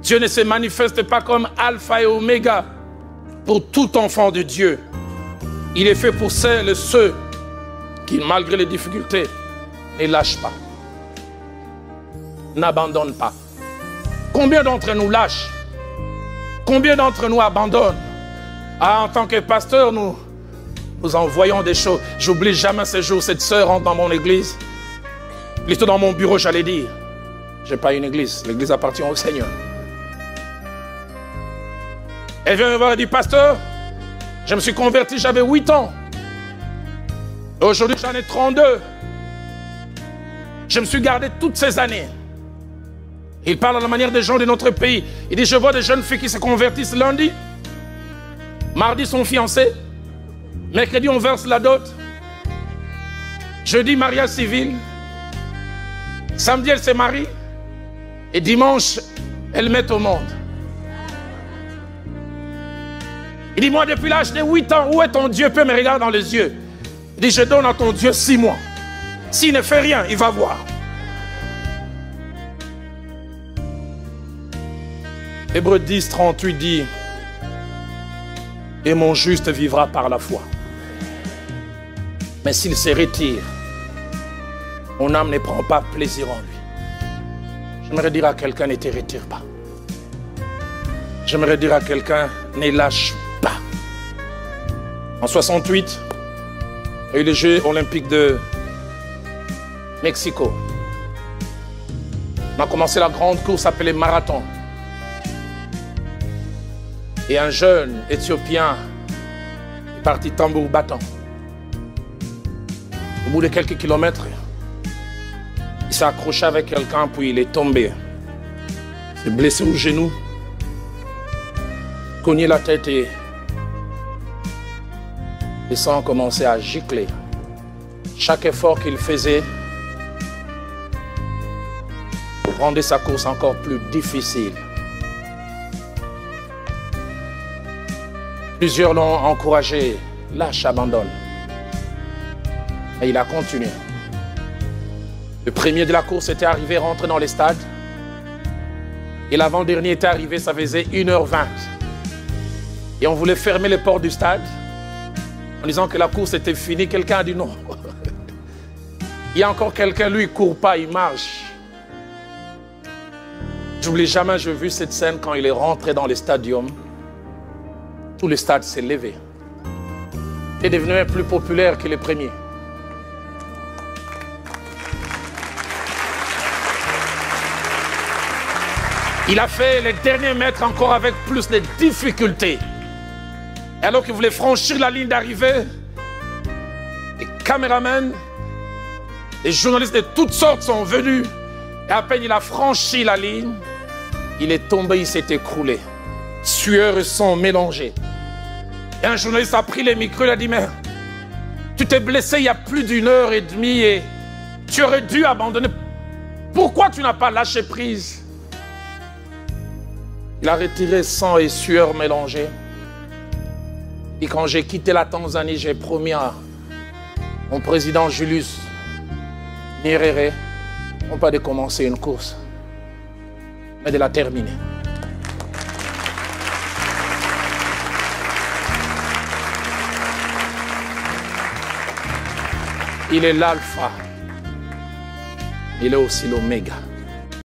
Dieu ne se manifeste pas comme alpha et oméga pour tout enfant de Dieu. Il est fait pour celles et ceux qui, malgré les difficultés, ne lâchent pas, n'abandonnent pas. Combien d'entre nous lâchent? Combien d'entre nous abandonnent? Ah, en tant que pasteur, nous envoyons des choses. J'oublie jamais ce jour, cette sœur rentre dans mon église. Plutôt dans mon bureau, j'allais dire. Je n'ai pas une église. L'église appartient au Seigneur. Elle vient me voir et dit, pasteur, je me suis converti, j'avais 8 ans. Aujourd'hui, j'en ai 32. Je me suis gardé toutes ces années. Il parle à la manière des gens de notre pays. Il dit, je vois des jeunes filles qui se convertissent lundi. Mardi, sont fiancés. Mercredi, on verse la dot. Jeudi, mariage civil. Samedi, elle se marie. Et dimanche, elle met au monde. Il dit, moi, depuis l'âge de 8 ans, où est ton Dieu? Peut me regarder dans les yeux. Il dit, je donne à ton Dieu 6 mois. S'il ne fait rien, il va voir. Hébreux 10, 38 dit, et mon juste vivra par la foi. Mais s'il se retire, mon âme ne prend pas plaisir en lui. J'aimerais dire à quelqu'un, ne te retire pas. J'aimerais dire à quelqu'un, ne lâche pas. En 68, il y a eu les Jeux olympiques de Mexico. On a commencé la grande course appelée marathon. Et un jeune Éthiopien est parti tambour battant. Au bout de quelques kilomètres, il s'est accroché avec quelqu'un, puis il est tombé. Il s'est blessé au genou, cogné la tête et le sang a commencé à gicler. Chaque effort qu'il faisait rendait sa course encore plus difficile. Plusieurs l'ont encouragé, lâche, abandonne. Et il a continué. Le premier de la course était arrivé, rentré dans les stades. Et l'avant-dernier était arrivé, ça faisait 1h20. Et on voulait fermer les portes du stade en disant que la course était finie. Quelqu'un a dit non. Il y a encore quelqu'un, lui, il ne court pas, il marche. J'oublie jamais, j'ai vu cette scène quand il est rentré dans le stadium. Tout le stade s'est levé. Il est devenu même plus populaire que les premiers. Il a fait les derniers mètres encore avec plus de difficultés. Et alors qu'il voulait franchir la ligne d'arrivée, les caméramans, les journalistes de toutes sortes sont venus. Et à peine il a franchi la ligne, il est tombé, il s'est écroulé. Sueur et sang mélangés. Et un journaliste a pris les micros, il a dit, mais tu t'es blessé il y a plus d'1h30 et tu aurais dû abandonner. Pourquoi tu n'as pas lâché prise? Il a retiré sang et sueur mélangés. Et quand j'ai quitté la Tanzanie, j'ai promis à mon président Julius Nyerere, non pas de commencer une course, mais de la terminer. Il est l'alpha, il est aussi l'oméga.